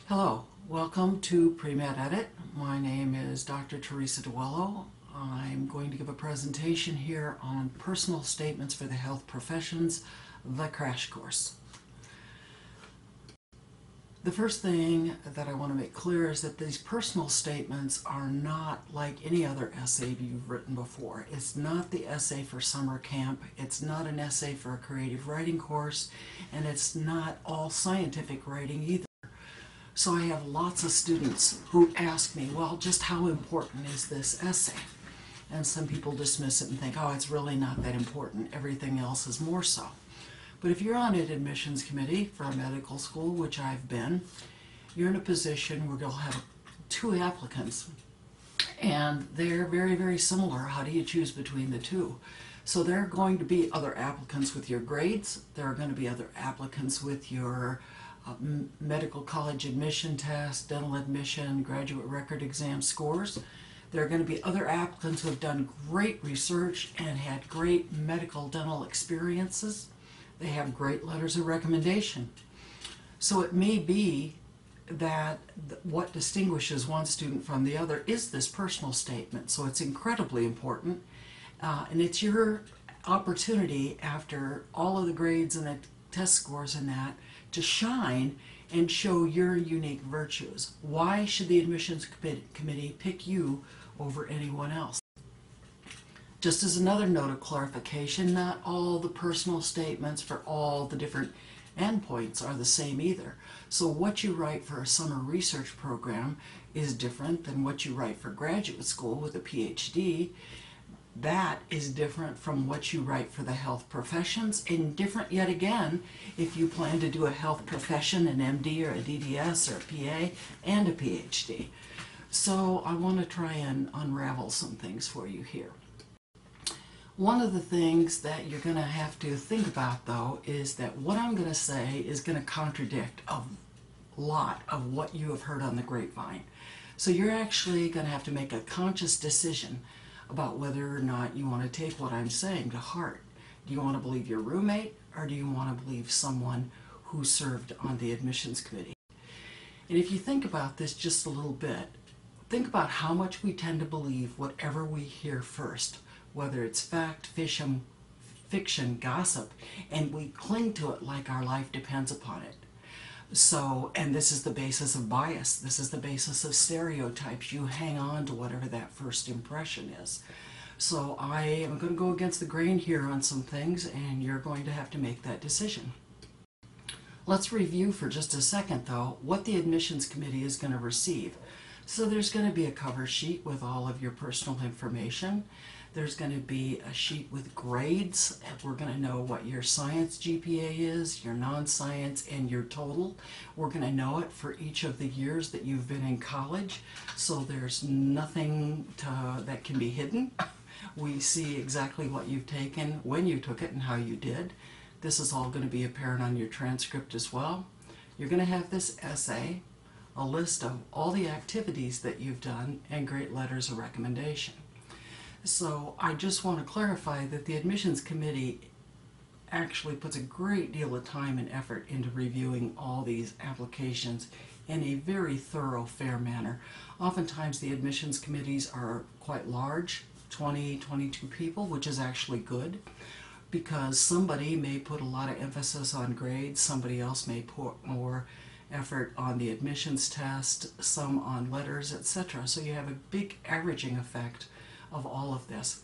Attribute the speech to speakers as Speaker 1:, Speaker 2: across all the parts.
Speaker 1: Hello, welcome to Pre-Med Edit. My name is Dr. Teresa DeWello. I'm going to give a presentation here on personal statements for the health professions, the crash course. The first thing that I want to make clear is that these personal statements are not like any other essay you've written before. It's not the essay for summer camp, it's not an essay for a creative writing course, and it's not all scientific writing either. So I have lots of students who ask me, well, just how important is this essay? And some people dismiss it and think, oh, it's really not that important. Everything else is more so. But if you're on an admissions committee for a medical school, which I've been, you're in a position where you'll have two applicants. And they're very, very similar. How do you choose between the two? So there are going to be other applicants with your grades. There are going to be other applicants with your medical college admission test, dental admission, graduate record exam scores. There are going to be other applicants who have done great research and had great medical dental experiences. They have great letters of recommendation. So it may be that what distinguishes one student from the other is this personal statement. So it's incredibly important. And it's your opportunity after all of the grades and the test scores and that to shine and show your unique virtues. Why should the admissions committee pick you over anyone else? Just as another note of clarification, not all the personal statements for all the different endpoints are the same either. So what you write for a summer research program is different than what you write for graduate school with a PhD. That is different from what you write for the health professions, and different yet again if you plan to do a health profession, an MD or a DDS or a PA and a PhD. So I want to try and unravel some things for you here. One of the things that you're going to have to think about, though, is that what I'm going to say is going to contradict a lot of what you have heard on the grapevine. So you're actually going to have to make a conscious decision about whether or not you want to take what I'm saying to heart. Do you want to believe your roommate, or do you want to believe someone who served on the admissions committee? And if you think about this just a little bit, think about how much we tend to believe whatever we hear first, whether it's fact, fiction, gossip, and we cling to it like our life depends upon it. So, and this is the basis of bias. This is the basis of stereotypes. You hang on to whatever that first impression is. So I am going to go against the grain here on some things, and you're going to have to make that decision. Let's review for just a second, though, what the admissions committee is going to receive. So there's going to be a cover sheet with all of your personal information. There's going to be a sheet with grades. We're going to know what your science GPA is, your non-science, and your total. We're going to know it for each of the years that you've been in college, so there's nothing that can be hidden. We see exactly what you've taken, when you took it, and how you did. This is all going to be apparent on your transcript as well. You're going to have this essay, a list of all the activities that you've done, and great letters of recommendation. So I just want to clarify that the admissions committee actually puts a great deal of time and effort into reviewing all these applications in a very thorough, fair manner. Oftentimes the admissions committees are quite large, 20, 22 people, which is actually good, because somebody may put a lot of emphasis on grades, somebody else may put more effort on the admissions test, some on letters, etc. So you have a big averaging effect of all of this,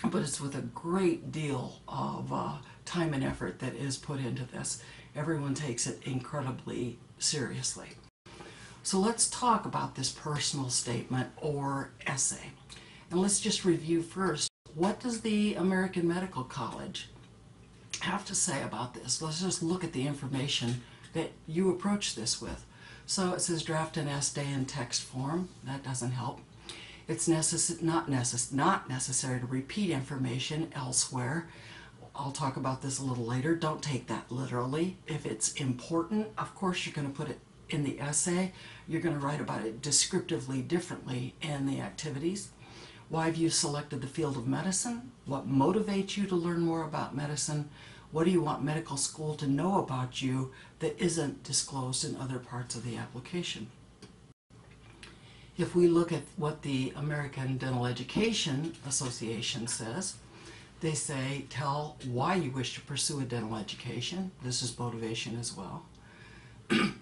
Speaker 1: but it's with a great deal of time and effort that is put into this. Everyone takes it incredibly seriously. So let's talk about this personal statement or essay. And let's just review first, what does the American Medical College have to say about this? Let's just look at the information that you approach this with. So it says draft an essay in text form. That doesn't help. It's not necessary to repeat information elsewhere. I'll talk about this a little later. Don't take that literally. If it's important, of course you're going to put it in the essay. You're going to write about it descriptively differently in the activities. Why have you selected the field of medicine? What motivates you to learn more about medicine? What do you want medical school to know about you that isn't disclosed in other parts of the application? If we look at what the American Dental Education Association says, they say, tell why you wish to pursue a dental education. This is motivation as well.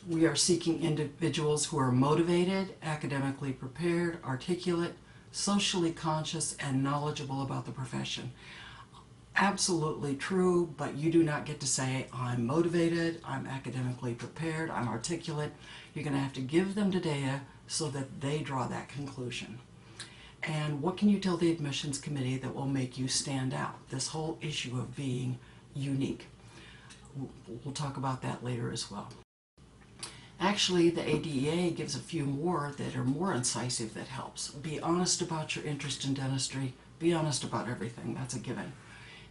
Speaker 1: We are seeking individuals who are motivated, academically prepared, articulate, socially conscious, and knowledgeable about the profession. Absolutely true, but you do not get to say, I'm motivated, I'm academically prepared, I'm articulate. You're going to have to give them the data so that they draw that conclusion. And what can you tell the admissions committee that will make you stand out? This whole issue of being unique. We'll talk about that later as well. Actually, the ADEA gives a few more that are more incisive that helps. Be honest about your interest in dentistry. Be honest about everything. That's a given.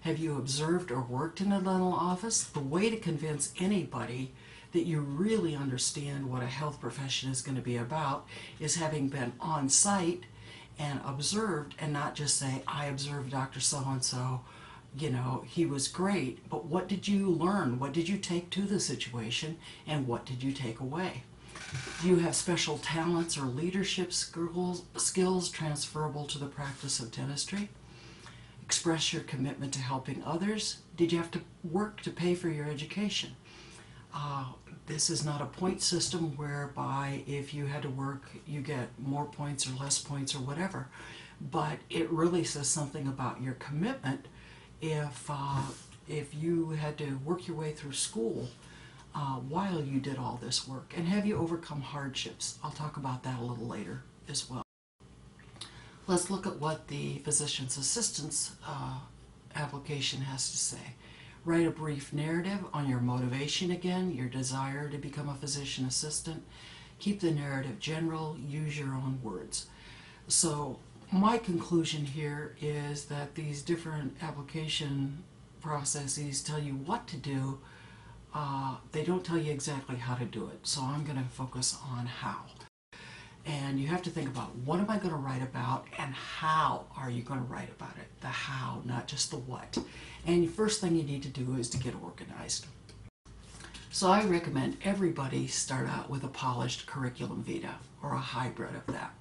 Speaker 1: Have you observed or worked in a dental office? The way to convince anybody that you really understand what a health profession is going to be about is having been on site and observed, and not just say, I observed Dr. So-and-so, you know, he was great, but what did you learn? What did you take to the situation, and what did you take away? Do you have special talents or leadership skills transferable to the practice of dentistry? Express your commitment to helping others. Did you have to work to pay for your education? This is not a point system whereby if you had to work, you get more points or less points or whatever. But it really says something about your commitment if you had to work your way through school while you did all this work. And have you overcome hardships? I'll talk about that a little later as well. Let's look at what the physician's assistant's application has to say. Write a brief narrative on your motivation again, your desire to become a physician assistant. Keep the narrative general, use your own words. So my conclusion here is that these different application processes tell you what to do. They don't tell you exactly how to do it. So I'm going to focus on how. And you have to think about, what am I going to write about and how are you going to write about it? The how, not just the what. And the first thing you need to do is to get organized. So I recommend everybody start out with a polished curriculum vitae or a hybrid of that.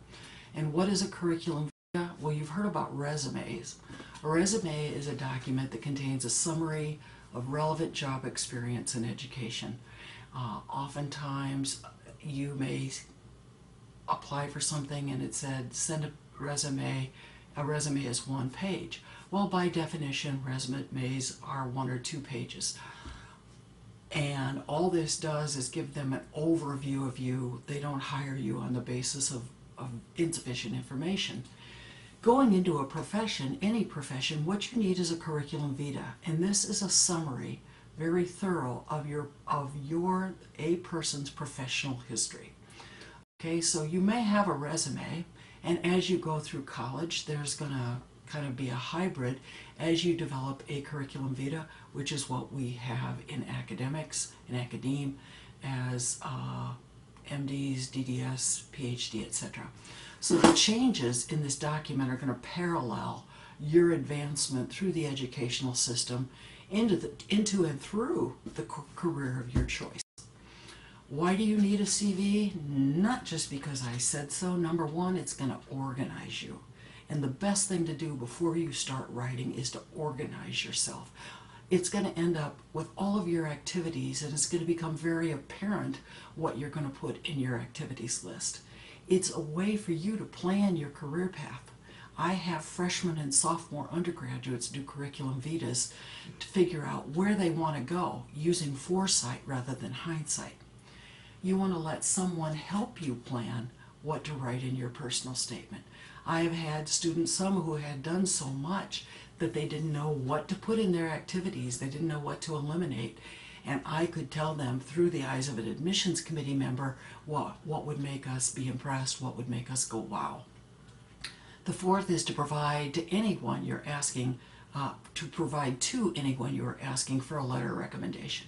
Speaker 1: And what is a curriculum vitae? Well, you've heard about resumes. A resume is a document that contains a summary of relevant job experience in education. Oftentimes you may apply for something and it said send a resume is 1 page. Well, by definition, resumes are 1 or 2 pages. And all this does is give them an overview of you. They don't hire you on the basis of insufficient information. Going into a profession, any profession, what you need is a curriculum vitae. And this is a summary, very thorough, of a person's professional history. Okay, so you may have a resume, and as you go through college, there's going to kind of be a hybrid as you develop a curriculum vitae, which is what we have in academics, in academe, as MDs, DDS, PhD, etc. So the changes in this document are going to parallel your advancement through the educational system into and through the career of your choice. Why do you need a CV? Not just because I said so. Number one, it's going to organize you. And the best thing to do before you start writing is to organize yourself. It's going to end up with all of your activities, and it's going to become very apparent what you're going to put in your activities list. It's a way for you to plan your career path. I have freshmen and sophomore undergraduates do curriculum vitas to figure out where they want to go using foresight rather than hindsight. You want to let someone help you plan what to write in your personal statement. I have had students, some who had done so much that they didn't know what to put in their activities, they didn't know what to eliminate, and I could tell them through the eyes of an admissions committee member what would make us be impressed, what would make us go wow. The fourth is to provide to anyone you're asking, to anyone you're asking for a letter of recommendation.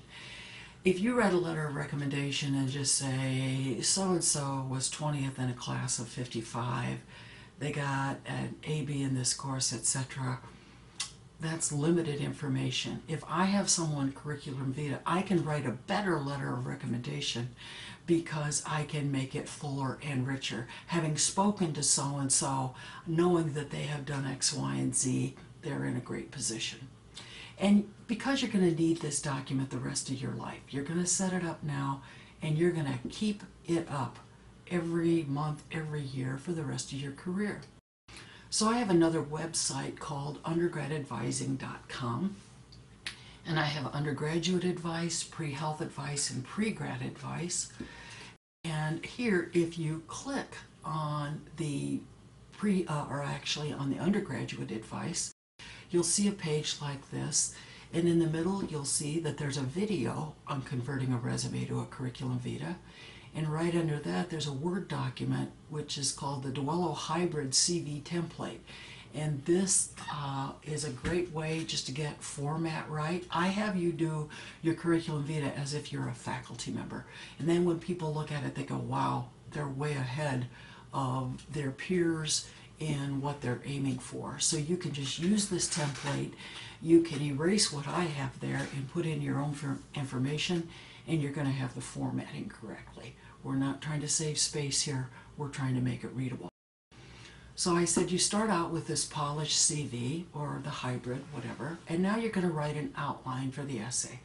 Speaker 1: If you write a letter of recommendation and just say, so-and-so was 20th in a class of 55, they got an AB in this course, etc., that's limited information. If I have someone curriculum vitae, I can write a better letter of recommendation because I can make it fuller and richer. Having spoken to so-and-so, knowing that they have done X, Y, and Z, they're in a great position. And because you're going to need this document the rest of your life, you're going to set it up now and you're going to keep it up every month, every year for the rest of your career. So I have another website called undergradadvising.com, and I have undergraduate advice, pre-health advice, and pre-grad advice. And here, if you click on the on the undergraduate advice, you'll see a page like this, and in the middle you'll see that there's a video on converting a resume to a curriculum vitae, and right under that there's a Word document which is called the Duello Hybrid CV Template. And this is a great way just to get format right. I have you do your curriculum vitae as if you're a faculty member, and then when people look at it they go, wow, they're way ahead of their peers in what they're aiming for. So you can just use this template. You can erase what I have there and put in your own information, and you're going to have the formatting correctly. We're not trying to save space here, we're trying to make it readable. So I said you start out with this polished CV or the hybrid, whatever, and now you're going to write an outline for the essay.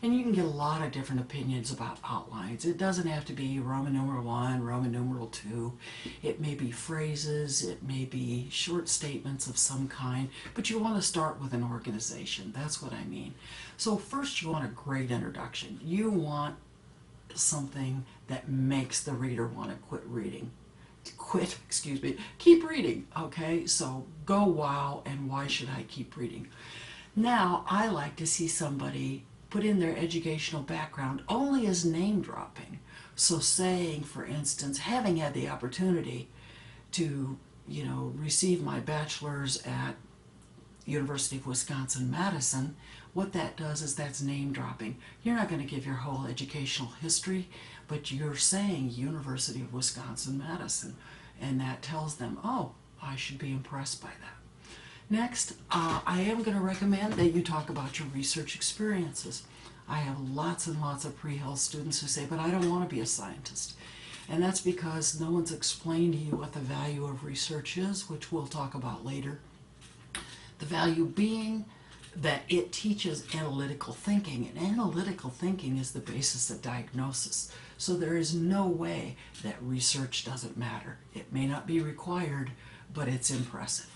Speaker 1: And you can get a lot of different opinions about outlines. It doesn't have to be Roman numeral 1, Roman numeral 2. It may be phrases, it may be short statements of some kind, but you want to start with an organization. That's what I mean. So first you want a great introduction. You want something that makes the reader want to keep reading, okay? So go wow, and why should I keep reading? Now, I like to see somebody put in their educational background only as name dropping. So saying, for instance, having had the opportunity to, receive my bachelor's at University of Wisconsin-Madison, what that does is that's name dropping. You're not going to give your whole educational history, but you're saying University of Wisconsin-Madison, and that tells them, oh, I should be impressed by that. Next, I am going to recommend that you talk about your research experiences. I have lots and lots of pre-health students who say, but I don't want to be a scientist. And that's because no one's explained to you what the value of research is, which we'll talk about later. The value being that it teaches analytical thinking, and analytical thinking is the basis of diagnosis. So there is no way that research doesn't matter. It may not be required, but it's impressive.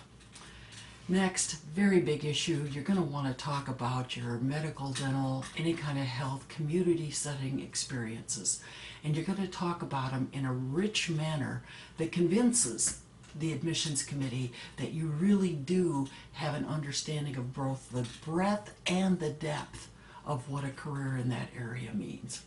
Speaker 1: Next, very big issue, you're going to want to talk about your medical, dental, any kind of health, community setting experiences. And you're going to talk about them in a rich manner that convinces the admissions committee that you really do have an understanding of both the breadth and the depth of what a career in that area means.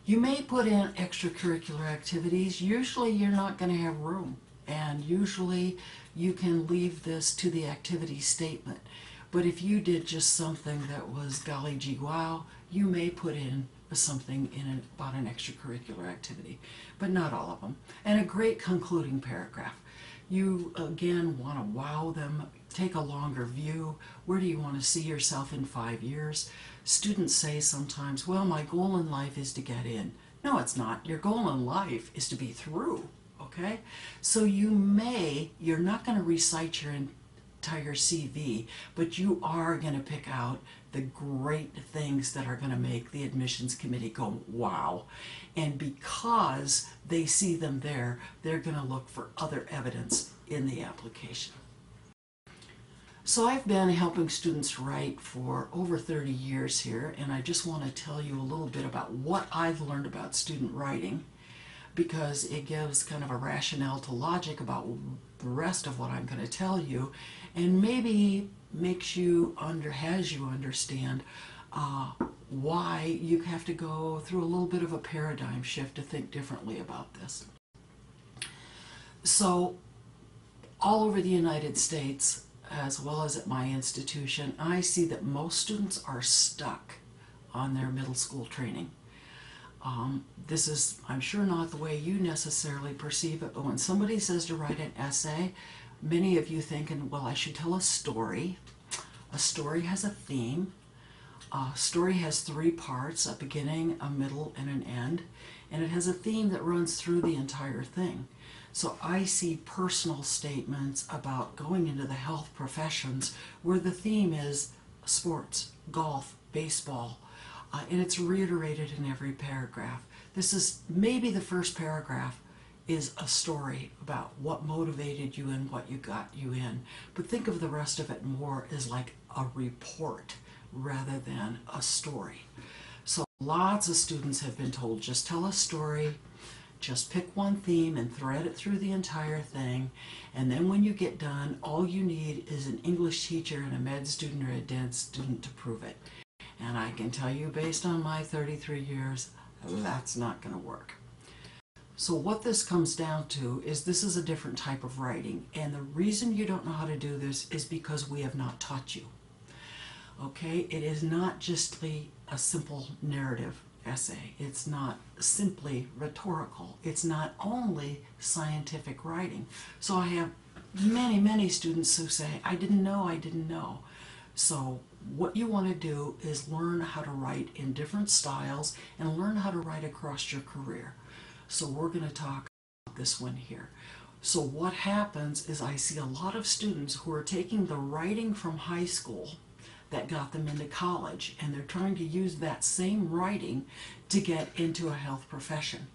Speaker 1: You may put in extracurricular activities. Usually you're not going to have room, and usually you can leave this to the activity statement. But if you did just something that was golly gee wow, you may put in something about an extracurricular activity, but not all of them. And a great concluding paragraph. You again want to wow them, take a longer view. Where do you want to see yourself in 5 years? Students say sometimes, well, my goal in life is to get in. No, it's not. Your goal in life is to be through, okay? So you're not going to recite your entire CV, but you are going to pick out the great things that are going to make the admissions committee go, wow. And because they see them there, they're going to look for other evidence in the application. So I've been helping students write for over 30 years here, and I just want to tell you a little bit about what I've learned about student writing, because it gives kind of a rationale to logic about the rest of what I'm going to tell you, and maybe has you understand why you have to go through a little bit of a paradigm shift to think differently about this. So all over the United States, as well as at my institution, I see that most students are stuck on their middle school training. This is, I'm sure, not the way you necessarily perceive it, but when somebody says to write an essay, many of you thinking, well, I should tell a story, A story has a theme. A story has three parts, a beginning, a middle, and an end, and it has a theme that runs through the entire thing. So I see personal statements about going into the health professions where the theme is sports, golf, baseball, and it's reiterated in every paragraph. This is maybe the first paragraph is a story about what motivated you and what you got you in. But think of the rest of it more as like a report rather than a story. So lots of students have been told, just tell a story, just pick one theme and thread it through the entire thing, and then when you get done, all you need is an English teacher and a med student or a dent student to prove it. And I can tell you, based on my 33 years, that's not going to work. So what this comes down to is this is a different type of writing, and the reason you don't know how to do this is because we have not taught you. Okay, it is not just a simple narrative essay. It's not simply rhetorical. It's not only scientific writing. So I have many students who say, I didn't know. So what you want to do is learn how to write in different styles and learn how to write across your career. So we're going to talk about this one here. So what happens is I see a lot of students who are taking the writing from high school that got them into college, and they're trying to use that same writing to get into a health profession.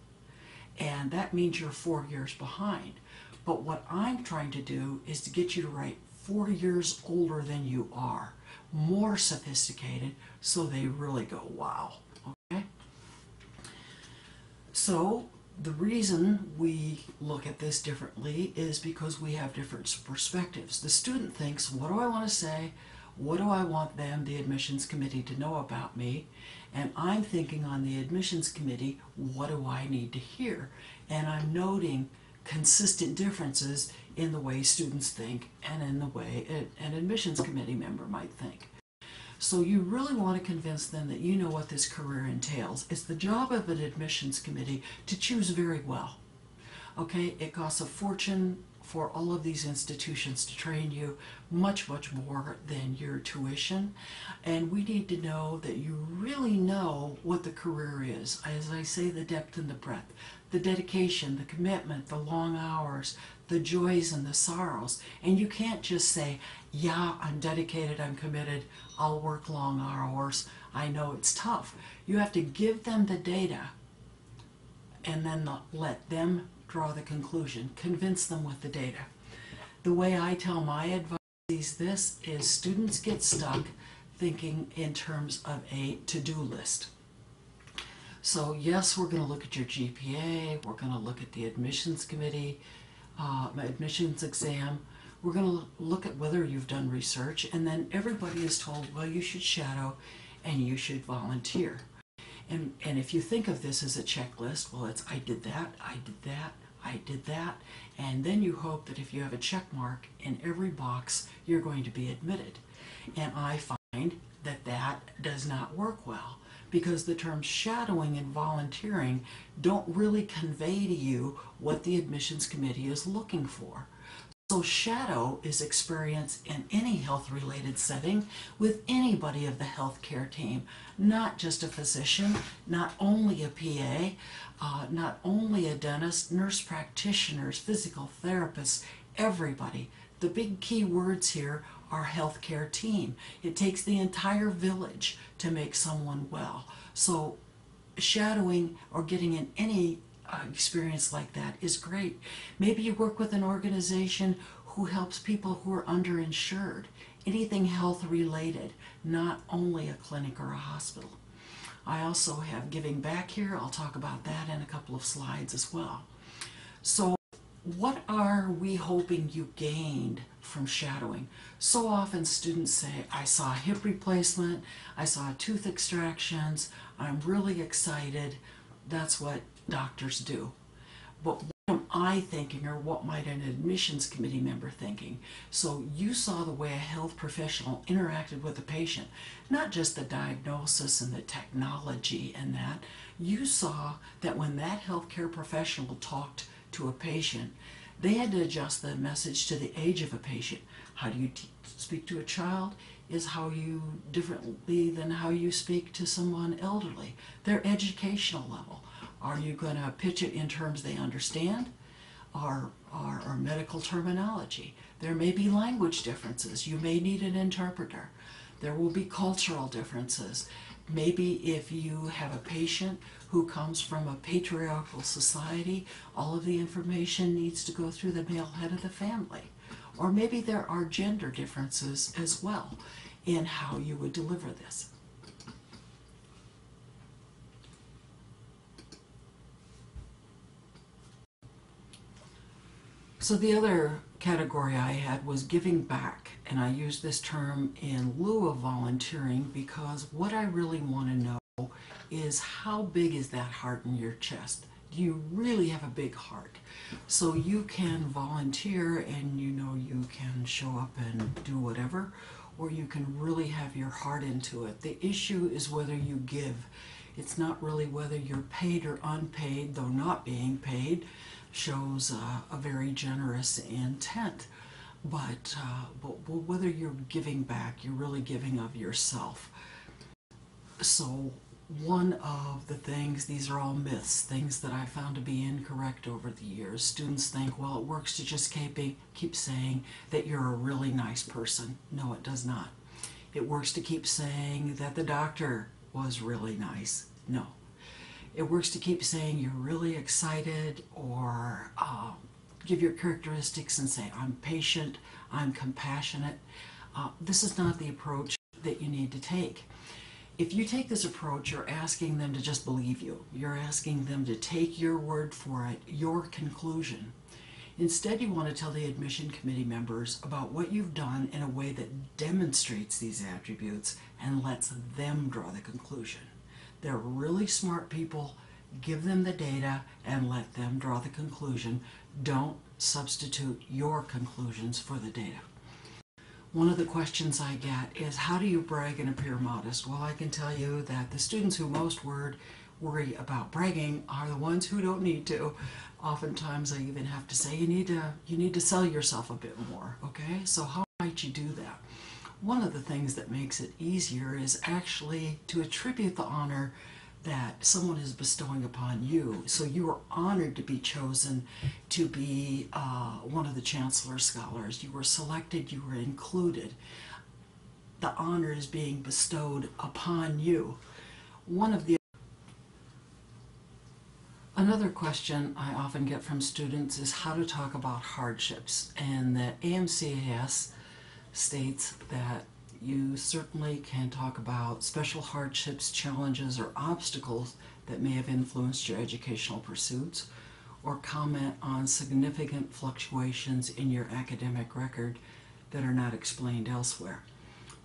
Speaker 1: And that means you're 4 years behind. But what I'm trying to do is to get you to write 4 years older than you are, more sophisticated, so they really go, wow. Okay? So the reason we look at this differently is because we have different perspectives. The student thinks, what do I want to say? What do I want them, the admissions committee, to know about me? And I'm thinking on the admissions committee, what do I need to hear? And I'm noting consistent differences in the way students think and in the way an admissions committee member might think. So you really want to convince them that you know what this career entails. It's the job of an admissions committee to choose very well. Okay, it costs a fortune for all of these institutions to train you, much more than your tuition. And we need to know that you really know what the career is. As I say, the depth and the breadth, the dedication, the commitment, the long hours, the joys and the sorrows. And you can't just say, yeah, I'm dedicated, I'm committed, I'll work long hours, I know it's tough. You have to give them the data and then let them draw the conclusion, convince them with the data. The way I tell my advisees this is students get stuck thinking in terms of a to-do list. So yes, we're going to look at your GPA, we're going to look at the admissions committee, admissions exam, we're going to look at whether you've done research, and then everybody is told, well, you should shadow and you should volunteer. And if you think of this as a checklist, well, it's I did that, I did that, I did that, and then you hope that if you have a check mark in every box, you're going to be admitted. And I find that that does not work well, because the terms shadowing and volunteering don't really convey to you what the admissions committee is looking for. So shadow is experience in any health-related setting with anybody of the healthcare team, not just a physician, not only a PA, not only a dentist, nurse practitioners, physical therapists, everybody. The big key words here are healthcare team. It takes the entire village to make someone well. So shadowing or getting in any experience like that is great. Maybe you work with an organization who helps people who are underinsured. Anything health related, not only a clinic or a hospital. I also have giving back here. I'll talk about that in a couple of slides as well. So what are we hoping you gained from shadowing? So often students say, I saw a hip replacement, I saw tooth extractions, I'm really excited. That's what doctors do. But what am I thinking, or what might an admissions committee member thinking? So you saw the way a health professional interacted with the patient, not just the diagnosis and the technology and that. You saw that when that healthcare professional talked to a patient, they had to adjust the message to the age of a patient. How do you speak to a child? is how you differently than how you speak to someone elderly. Their educational level. Are you going to pitch it in terms they understand, or medical terminology? There may be language differences. You may need an interpreter. There will be cultural differences. Maybe if you have a patient who comes from a patriarchal society, all of the information needs to go through the male head of the family. Or maybe there are gender differences as well in how you would deliver this. So the other category I had was giving back, and I use this term in lieu of volunteering because what I really want to know is how big is that heart in your chest? Do you really have a big heart? So you can volunteer and you know you can show up and do whatever, or you can really have your heart into it. The issue is whether you give. It's not really whether you're paid or unpaid, though not being paid shows a very generous intent. But whether you're giving back, you're really giving of yourself. So one of the things, these are all myths, things that I found to be incorrect over the years. Students think, well, it works to just keep saying that you're a really nice person. No, it does not. It works to keep saying that the doctor was really nice. No. It works to keep saying you're really excited, or give your characteristics and say, I'm patient, I'm compassionate. This is not the approach that you need to take. If you take this approach, you're asking them to just believe you. You're asking them to take your word for it, your conclusion. Instead, you want to tell the admission committee members about what you've done in a way that demonstrates these attributes and lets them draw the conclusion. They're really smart people. Give them the data and let them draw the conclusion. Don't substitute your conclusions for the data. One of the questions I get is, how do you brag and appear modest? Well, I can tell you that the students who most worry about bragging are the ones who don't need to. Oftentimes I even have to say, you need to sell yourself a bit more, okay? So how might you do that? One of the things that makes it easier is actually to attribute the honor that someone is bestowing upon you. So you are honored to be chosen to be one of the Chancellor's Scholars. You were selected, you were included. The honor is being bestowed upon you. Another question I often get from students is how to talk about hardships, and the AMCAS states that you certainly can talk about special hardships, challenges, or obstacles that may have influenced your educational pursuits, or comment on significant fluctuations in your academic record that are not explained elsewhere.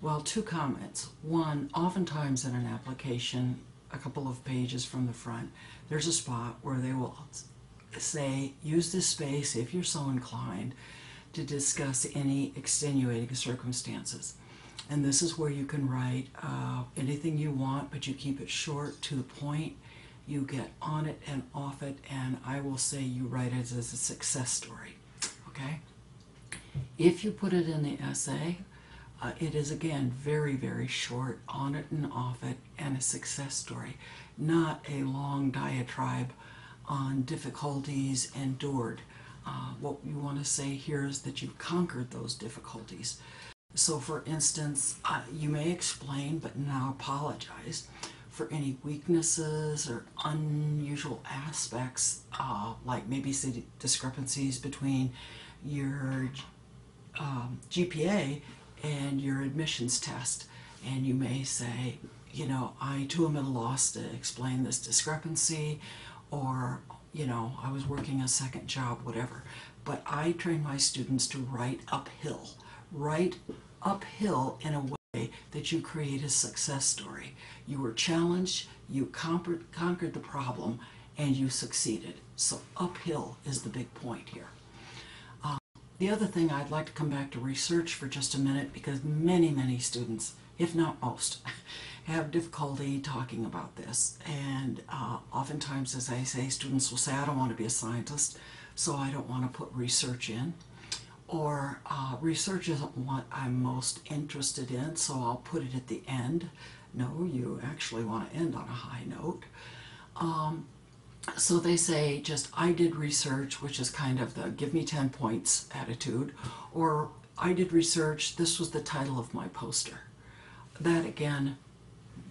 Speaker 1: Well, two comments. One, oftentimes in an application, a couple of pages from the front, there's a spot where they will say, use this space if you're so inclined to discuss any extenuating circumstances. And this is where you can write anything you want, but you keep it short, to the point. You get on it and off it, and I will say you write it as a success story, okay? If you put it in the essay, it is again very, very short, on it and off it, and a success story, not a long diatribe on difficulties endured. What you want to say here is that you've conquered those difficulties. So for instance, you may explain but now apologize for any weaknesses or unusual aspects, like maybe discrepancies between your GPA and your admissions test. And you may say, you know, I too am at a loss to explain this discrepancy, or, you know, I was working a second job, whatever. But I train my students to write uphill. Write uphill in a way that you create a success story. You were challenged, you conquered the problem, and you succeeded. So uphill is the big point here. The other thing, I'd like to come back to research for just a minute, because many students, if not most, have difficulty talking about this. And oftentimes, as I say, students will say, I don't want to be a scientist, so I don't want to put research in. or research isn't what I'm most interested in, so I'll put it at the end. No, you actually want to end on a high note. So they say just I did research, which is kind of the give me 10 points attitude, or I did research, this was the title of my poster. That again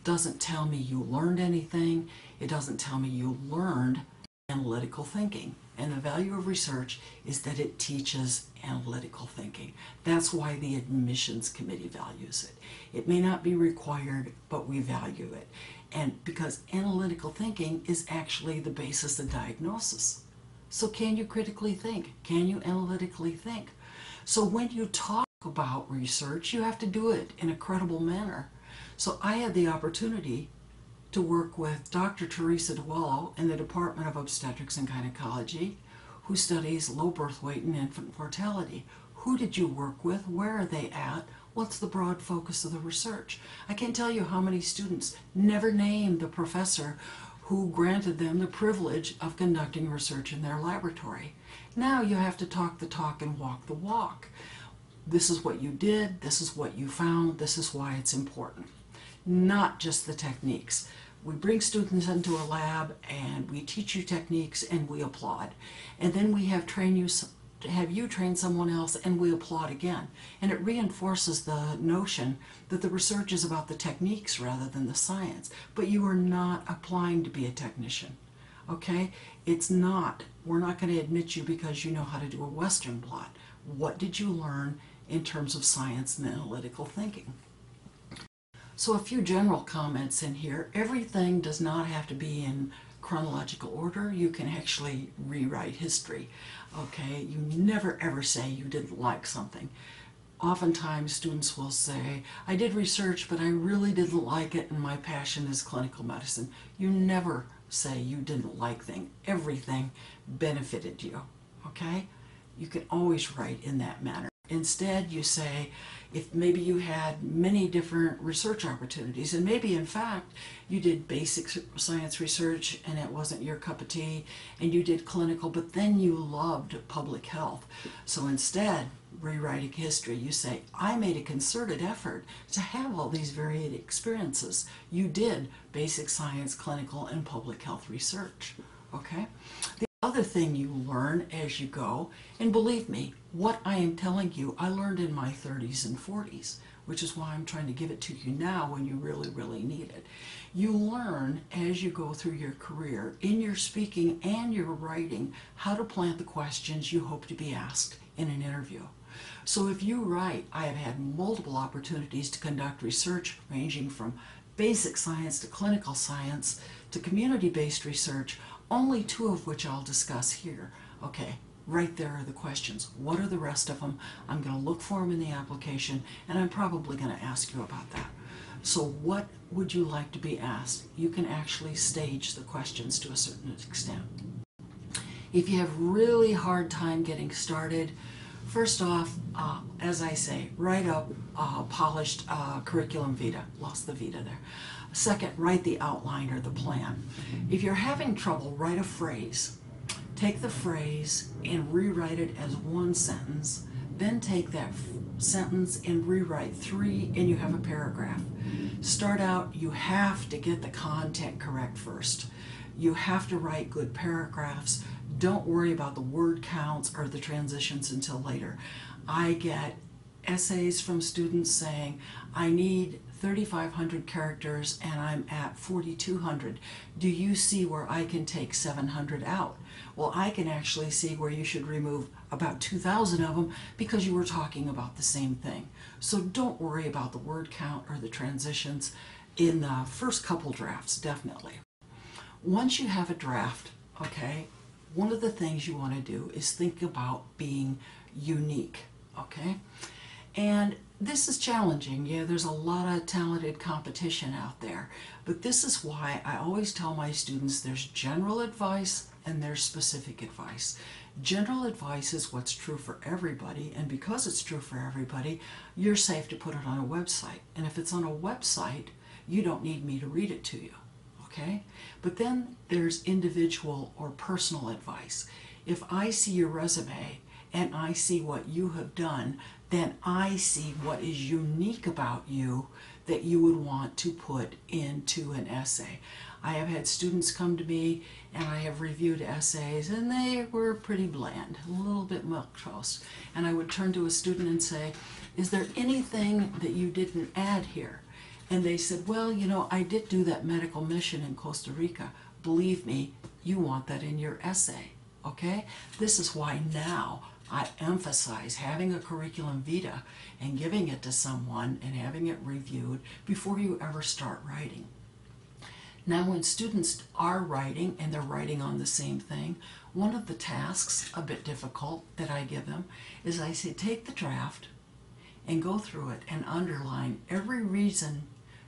Speaker 1: doesn't tell me you learned anything. It doesn't tell me you learned analytical thinking. And the value of research is that it teaches analytical thinking. That's why the admissions committee values it. It may not be required, but we value it. And because analytical thinking is actually the basis of diagnosis. So can you critically think? Can you analytically think? So when you talk about research, you have to do it in a credible manner. So I had the opportunity to work with Dr. Teresa DeWallo in the Department of Obstetrics and Gynecology, who studies low birth weight and infant mortality. Who did you work with? Where are they at? What's the broad focus of the research? I can't tell you how many students never named the professor who granted them the privilege of conducting research in their laboratory. Now you have to talk the talk and walk the walk. This is what you did, this is what you found, this is why it's important. Not just the techniques. We bring students into a lab and we teach you techniques and we applaud. And then we have you train someone else and we applaud again. And it reinforces the notion that the research is about the techniques rather than the science. But you are not applying to be a technician. Okay? It's not. We're not going to admit you because you know how to do a Western blot. What did you learn in terms of science and analytical thinking? So a few general comments in here. Everything does not have to be in chronological order. You can actually rewrite history. Okay, you never ever say you didn't like something. Oftentimes students will say, I did research, but I really didn't like it, and my passion is clinical medicine. You never say you didn't like things. Everything benefited you. Okay, you can always write in that manner. Instead, you say, if maybe you had many different research opportunities, and maybe in fact you did basic science research and it wasn't your cup of tea, and you did clinical, but then you loved public health. So instead, rewriting history, you say, I made a concerted effort to have all these varied experiences. You did basic science, clinical, and public health research. Okay? The other thing you learn as you go, and believe me, what I am telling you, I learned in my 30s and 40s, which is why I'm trying to give it to you now when you really, really need it. You learn as you go through your career, in your speaking and your writing, how to plant the questions you hope to be asked in an interview. So if you write, I have had multiple opportunities to conduct research ranging from basic science to clinical science to community-based research, only two of which I'll discuss here. Okay, right there are the questions. What are the rest of them? I'm going to look for them in the application, and I'm probably going to ask you about that. So what would you like to be asked? You can actually stage the questions to a certain extent. If you have really hard time getting started, first off, as I say, write up polished curriculum vitae. Lost the vita there. Second, write the outline or the plan. If you're having trouble, write a phrase. Take the phrase and rewrite it as one sentence. Then take that sentence and rewrite three, and you have a paragraph. Start out, you have to get the content correct first. You have to write good paragraphs. Don't worry about the word counts or the transitions until later. I get essays from students saying, I need 3,500 characters and I'm at 4,200. Do you see where I can take 700 out? Well, I can actually see where you should remove about 2,000 of them because you were talking about the same thing. So don't worry about the word count or the transitions in the first couple drafts, definitely. Once you have a draft, okay, one of the things you want to do is think about being unique, okay? And this is challenging. Yeah, there's a lot of talented competition out there. But this is why I always tell my students there's general advice and there's specific advice. General advice is what's true for everybody, and because it's true for everybody, you're safe to put it on a website. And if it's on a website, you don't need me to read it to you, okay? But then there's individual or personal advice. If I see your resume and I see what you have done, then I see what is unique about you that you would want to put into an essay. I have had students come to me and I have reviewed essays and they were pretty bland, a little bit milquetoast. And I would turn to a student and say, is there anything that you didn't add here? And they said, well, you know, I did do that medical mission in Costa Rica. Believe me, you want that in your essay, okay? This is why now I emphasize having a curriculum vitae and giving it to someone and having it reviewed before you ever start writing. Now when students are writing and they're writing on the same thing, one of the tasks, a bit difficult, that I give them is I say take the draft and go through it and underline every reason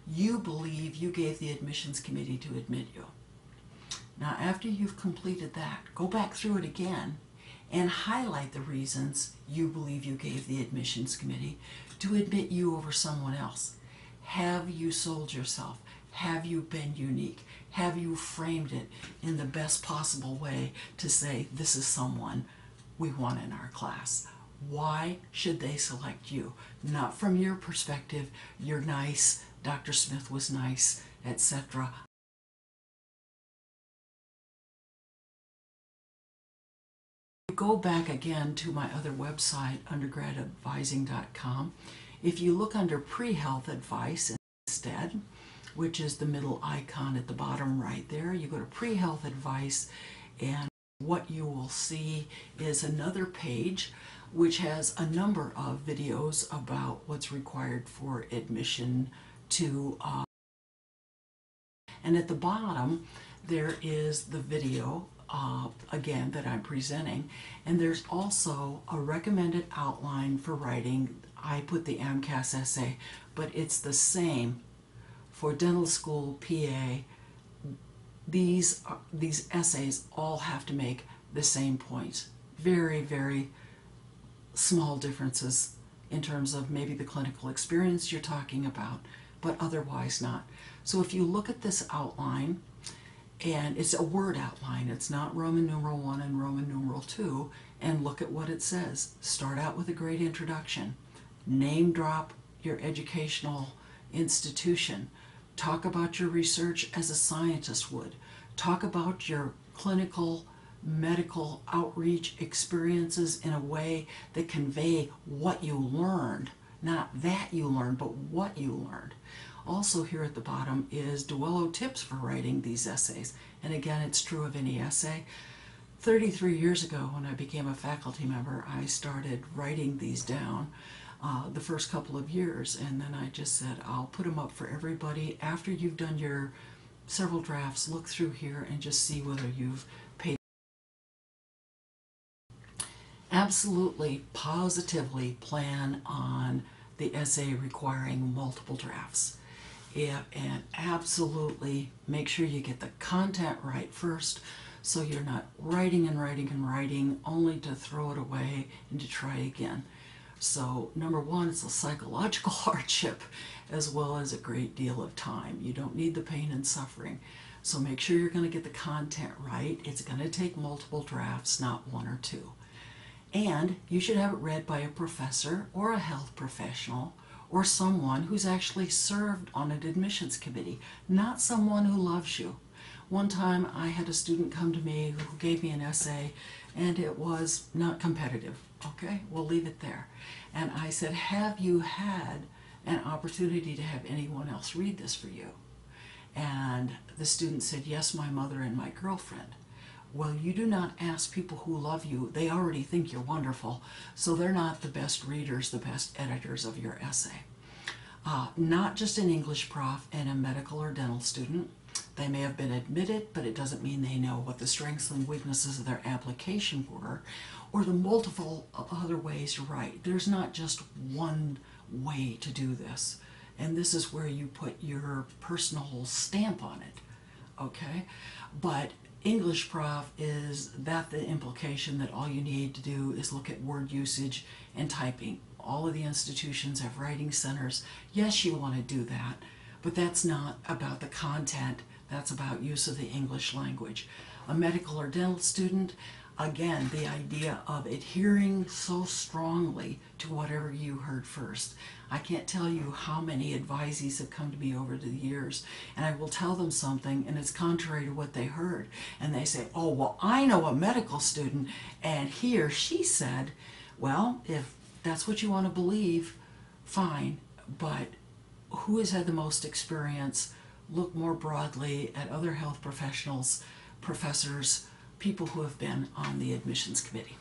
Speaker 1: you believe you gave the admissions committee to admit you. Now after you've completed that, go back through it again and highlight the reasons you believe you gave the admissions committee to admit you over someone else. Have you sold yourself? Have you been unique? Have you framed it in the best possible way to say this is someone we want in our class? Why should they select you? Not from your perspective, you're nice, Dr. Smith was nice, etc. Go back again to my other website, undergradadvising.com. If you look under pre-health advice instead, which is the middle icon at the bottom right there, you go to pre-health advice, and what you will see is another page which has a number of videos about what's required for admission to and at the bottom there is the video again that I'm presenting, and there's also a recommended outline for writing. I put the AMCAS essay, but it's the same for dental school, PA. These essays all have to make the same points. Very, very small differences in terms of maybe the clinical experience you're talking about, but otherwise not. So if you look at this outline, and it's a word outline, it's not Roman numeral 1 and Roman numeral 2, and look at what it says. Start out with a great introduction. Name drop your educational institution. Talk about your research as a scientist would. Talk about your clinical, medical outreach experiences in a way that convey what you learned. Not that you learned, but what you learned. Also here at the bottom is Duello tips for writing these essays. And again, it's true of any essay. 33 years ago, when I became a faculty member, I started writing these down the first couple of years, and then I just said, I'll put them up for everybody. After you've done your several drafts, look through here and just see whether you've paid. Absolutely, positively plan on the essay requiring multiple drafts. Yeah, and absolutely make sure you get the content right first, so you're not writing and writing and writing only to throw it away and to try again. So number one, it's a psychological hardship as well as a great deal of time. You don't need the pain and suffering. So make sure you're going to get the content right. It's going to take multiple drafts, not one or two. And you should have it read by a professor or a health professional or someone who's actually served on an admissions committee, not someone who loves you. One time I had a student come to me who gave me an essay and it was not competitive. Okay, we'll leave it there. And I said, have you had an opportunity to have anyone else read this for you? And the student said, yes, my mother and my girlfriend. Well, you do not ask people who love you. They already think you're wonderful, so they're not the best readers, the best editors of your essay. Not just an English prof and a medical or dental student. They may have been admitted, but it doesn't mean they know what the strengths and weaknesses of their application were, or the multiple other ways to write. There's not just one way to do this, and this is where you put your personal stamp on it, okay? But English prof, is that the implication that all you need to do is look at word usage and typing? All of the institutions have writing centers. Yes, you want to do that, but that's not about the content. That's about use of the English language. A medical or dental student, Again, the idea of adhering so strongly to whatever you heard first. I can't tell you how many advisees have come to me over the years, and I will tell them something and it's contrary to what they heard. And they say, oh, well, I know a medical student and he or she said, well, if that's what you want to believe, fine, but who has had the most experience? Look more broadly at other health professionals, professors, people who have been on the admissions committee.